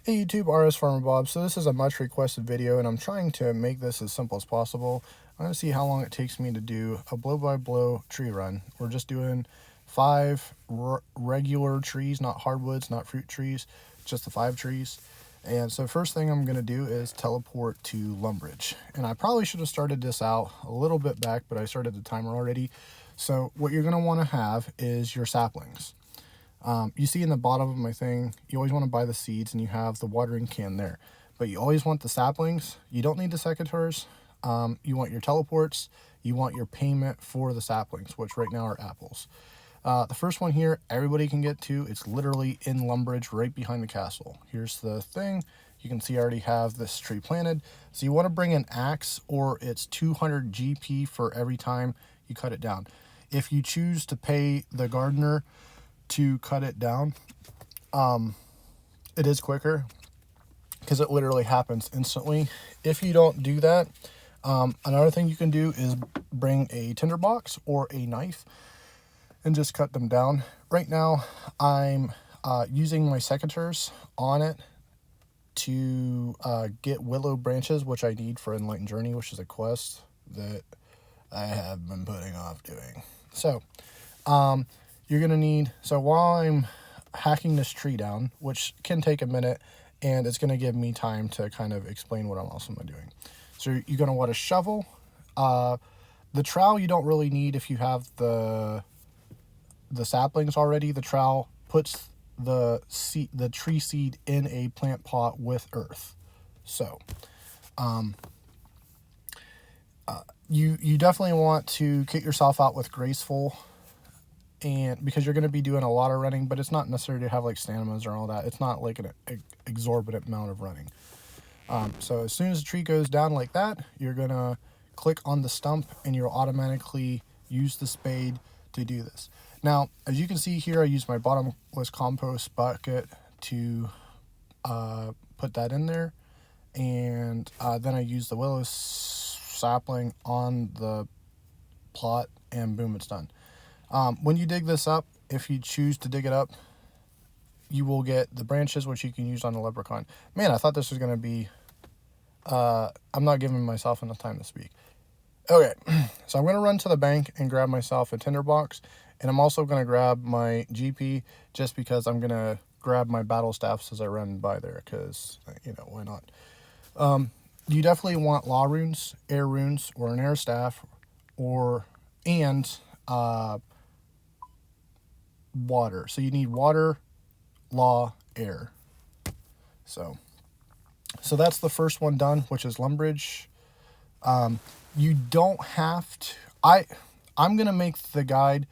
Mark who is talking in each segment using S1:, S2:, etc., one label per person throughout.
S1: Hey YouTube, RS Farmer Bob. So this is a much requested video and I'm trying to make this as simple as possible. I'm going to see how long it takes me to do a blow-by-blow tree run. We're just doing 5 regular trees, not hardwoods, not fruit trees, just the 5 trees. And so first thing I'm going to do is teleport to Lumbridge. And I probably should have started this out a little bit back, but I started the timer already. So what you're going to want to have is your saplings. You see in the bottom of my thing, you always want to buy the seeds and you have the watering can there. But you always want the saplings. You don't need the secateurs. You want your teleports. You want your payment for the saplings, which right now are apples. The first one here, everybody can get to. It's literally in Lumbridge, right behind the castle. Here's the thing. You can see I already have this tree planted. So you want to bring an axe, or it's 200 GP for every time you cut it down. If you choose to pay the gardener to cut it down, it is quicker because it literally happens instantly. If you don't do that, another thing you can do is bring a tinderbox or a knife and just cut them down. Right now I'm using my secateurs on it to get willow branches, which I need for Enlightened Journey, which is a quest that I have been putting off doing. So you're going to need, so while I'm hacking this tree down, which can take a minute, and it's going to give me time to kind of explain what I'm also doing. So you're going to want a shovel. The trowel you don't really need if you have the saplings already. The trowel puts the tree seed in a plant pot with earth. So you definitely want to kit yourself out with graceful, and because you're going to be doing a lot of running, but it's not necessary to have like stamina's or all that. It's not like an exorbitant amount of running. So as soon as the tree goes down like that, you're going to click on the stump and you'll automatically use the spade to do this. Now, as you can see here, I use my bottomless compost bucket to put that in there. And then I use the willow sapling on the plot, and boom, it's done. When you dig this up, if you choose to dig it up, you will get the branches, which you can use on the leprechaun. Man, I thought this was going to be, I'm not giving myself enough time to speak. Okay, so I'm going to run to the bank and grab myself a tinderbox, and I'm also going to grab my GP just because I'm going to grab my battle staffs as I run by there, because, why not? You definitely want law runes, air runes, or an air staff, and water. So you need water, law, air. So that's the first one done, which is Lumbridge. You don't have to. I'm gonna make the guide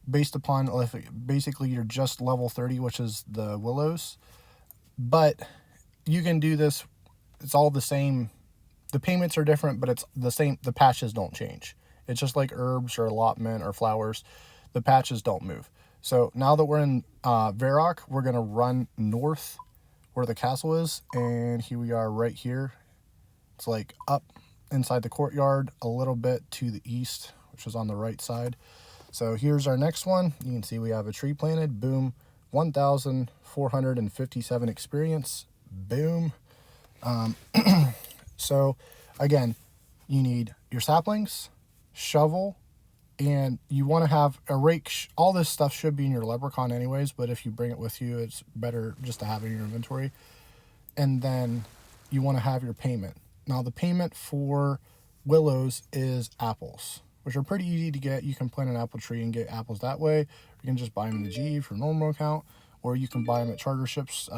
S1: based upon if basically you're just level 30, which is the willows, but you can do this. It's all the same. The payments are different, but it's the same. The patches don't change. It's just like herbs or allotment or flowers. The patches don't move. So now that we're in Varrock, we're going to run north where the castle is. And here we are right here. It's like up inside the courtyard a little bit to the east, which is on the right side. So here's our next one. You can see we have a tree planted. Boom. 1,457 experience. Boom. So again, you need your saplings, shovel, and you want to have a rake. All this stuff should be in your leprechaun anyways, but if you bring it with you, it's better just to have it in your inventory. And then you want to have your payment. Now the payment for willows is apples, which are pretty easy to get. You can plant an apple tree and get apples that way. You can just buy them in the GE for normal account, or you can buy them at charter ships,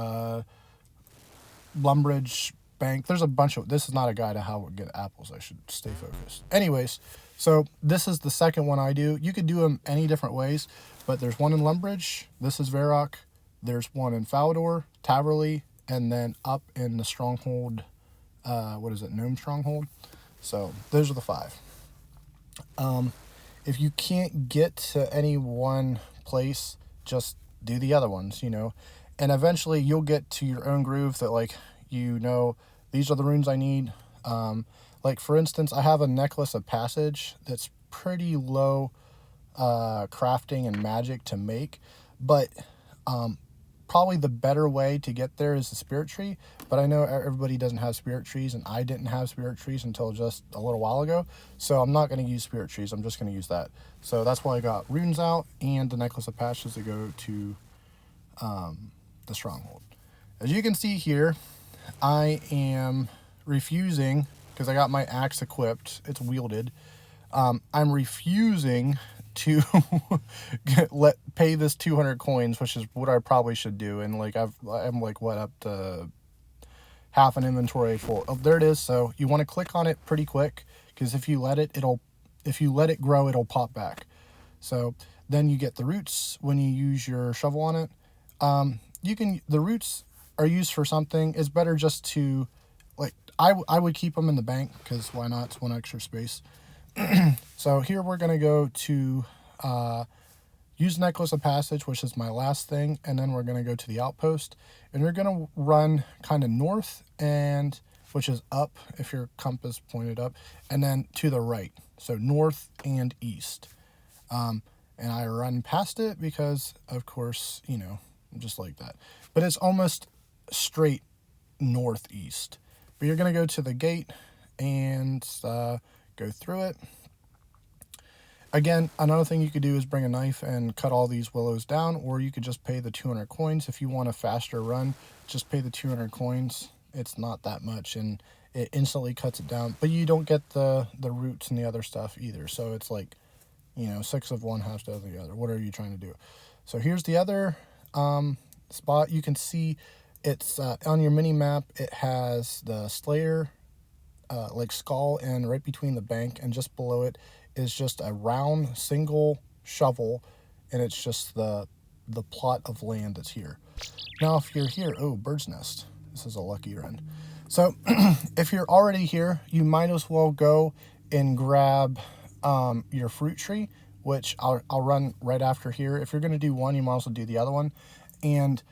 S1: Lumbridge, bank. There's a bunch of, this is not a guide to how to get apples. I should stay focused. Anyways, so this is the second one I do. You could do them any different ways, but there's one in Lumbridge. This is Varrock. There's one in Falador, Taverley, and then up in the stronghold, Gnome Stronghold. So those are the 5. If you can't get to any one place, just do the other ones, and eventually you'll get to your own groove that these are the runes I need. Like for instance, I have a necklace of passage that's pretty low crafting and magic to make, but probably the better way to get there is the spirit tree, but I know everybody doesn't have spirit trees, and I didn't have spirit trees until just a little while ago, so I'm not going to use spirit trees. I'm just going to use that. So that's why I got runes out and the necklace of passions to go to the stronghold. As you can see here, I am refusing, because I got my axe equipped, it's wielded. I'm refusing to pay this 200 coins, which is what I probably should do. And like I'm like what, up to half an inventory full. Oh, there it is. So you want to click on it pretty quick, because if you let it grow, it'll pop back. So then you get the roots when you use your shovel on it. The roots are used for something. It's better just to, like, I would keep them in the bank, because why not? It's one extra space. So here we're going to go to use Necklace of Passage, which is my last thing, and then we're going to go to the outpost, and we're going to run kind of north, and which is up if your compass pointed up, and then to the right, so north and east. And I run past it because, of course, you know, just like that. But it's almost straight northeast. But you're going to go to the gate and go through it. Again, another thing you could do is bring a knife and cut all these willows down, or you could just pay the 200 coins. If you want a faster run, just pay the 200 coins. It's not that much, and it instantly cuts it down. But you don't get the roots and the other stuff either. So it's like, you know, 6 of one, half of the other. What are you trying to do? So here's the other spot. You can see it's on your mini map. It has the Slayer like skull, and right between the bank and just below it is just a round single shovel, and it's just the plot of land that's here. Now if you're here, oh, bird's nest, this is a lucky run. So if you're already here, you might as well go and grab your fruit tree, which I'll run right after here. If you're going to do one, you might as well do the other one. And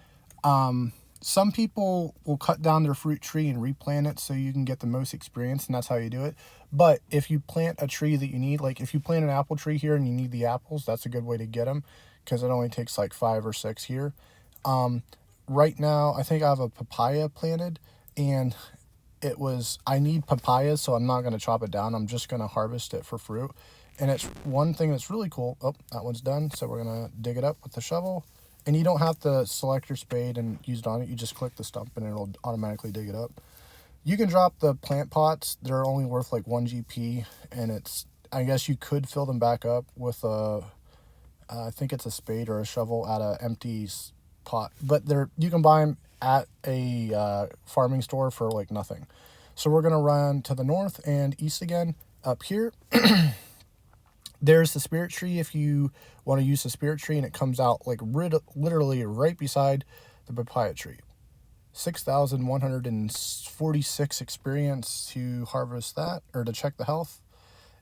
S1: some people will cut down their fruit tree and replant it so you can get the most experience, and that's how you do it. But if you plant a tree that you need, like if you plant an apple tree here and you need the apples, that's a good way to get them, because it only takes like 5 or 6 here. Right now, I think I have a papaya planted, and I need papayas, so I'm not going to chop it down. I'm just going to harvest it for fruit. And it's one thing that's really cool. Oh, that one's done. So we're going to dig it up with the shovel. And you don't have to select your spade and use it on it. You just click the stump and it'll automatically dig it up. You can drop the plant pots. They're only worth like 1 GP. And I guess you could fill them back up with I think it's a spade or a shovel at an empty pot. But you can buy them at a farming store for like nothing. So we're going to run to the north and east again. Up here, there's the spirit tree if you want to use the spirit tree, and it comes out like literally right beside the papaya tree. 6,146 experience to harvest that, or to check the health.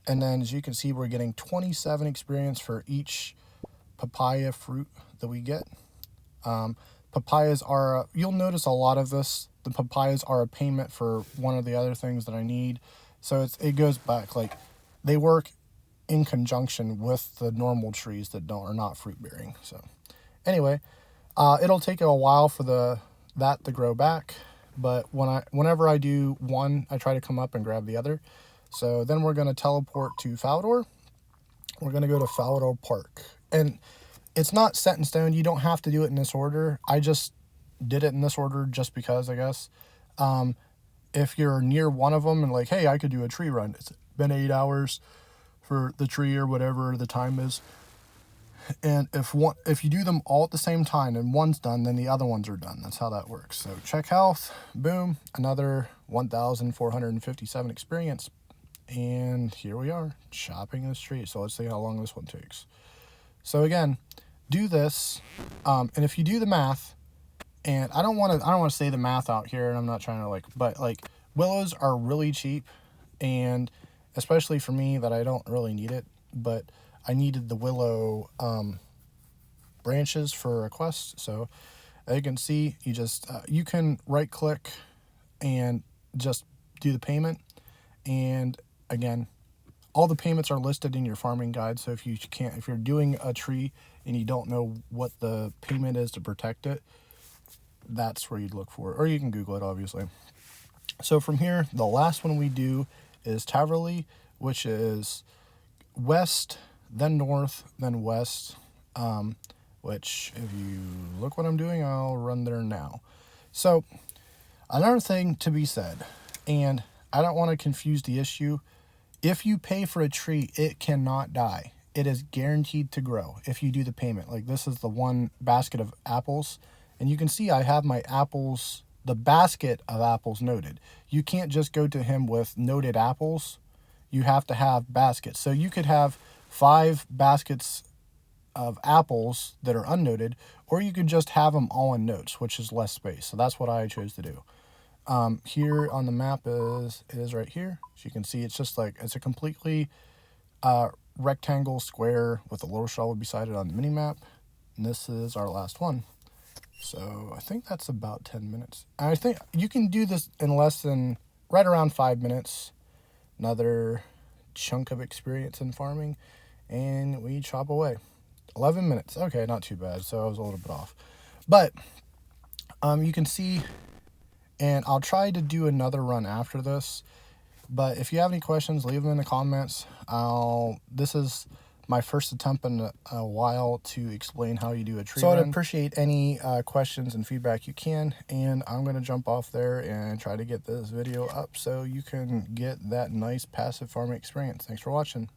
S1: And then as you can see, we're getting 27 experience for each papaya fruit that we get. Papayas are, you'll notice a lot of this, the papayas are a payment for one of the other things that I need. So it goes back, like they work in conjunction with the normal trees that are not fruit bearing. So anyway, it'll take a while for that to grow back, but whenever I do one, I try to come up and grab the other. So then we're going to teleport to Falador. We're going to go to Falador Park, and it's not set in stone. You don't have to do it in this order. I just did it in this order just because, I guess. If you're near one of them and like, hey, I could do a tree run. It's been 8 hours for the tree or whatever the time is. And if you do them all at the same time and one's done, then the other ones are done. That's how that works. So check health, boom, another 1,457 experience. And here we are, chopping this tree. So let's see how long this one takes. So again, do this, and if you do the math, and I don't want to say the math out here, and I'm not trying to but willows are really cheap, and especially for me that I don't really need it, but I needed the willow branches for a quest. So as you can see, you can right click and just do the payment, and again, all the payments are listed in your farming guide. So if you're doing a tree and you don't know what the payment is to protect it, that's where you'd look for it. Or you can Google it, obviously. So from here, the last one we do is Taverley, which is west, then north, then west, which if you look what I'm doing, I'll run there now. So another thing to be said, and I don't want to confuse the issue, if you pay for a tree, it cannot die. It is guaranteed to grow if you do the payment. Like this is the one basket of apples, and you can see I have my apples, the basket of apples noted. You can't just go to him with noted apples. You have to have baskets. So you could have 5 baskets of apples that are unnoted, or you could just have them all in notes, which is less space. So that's what I chose to do. Here on the map it is right here. As you can see, it's just like, it's a completely rectangle square with a little shovel beside it on the mini map. And this is our last one. So I think that's about 10 minutes. And I think you can do this in less than, right around 5 minutes. Another chunk of experience in farming, and we chop away. 11 minutes. Okay, not too bad. So I was a little bit off. But you can see, and I'll try to do another run after this. But if you have any questions, leave them in the comments. This is my first attempt in a while to explain how you do a tree run. So I'd appreciate any questions and feedback you can. And I'm going to jump off there and try to get this video up so you can get that nice passive farming experience. Thanks for watching.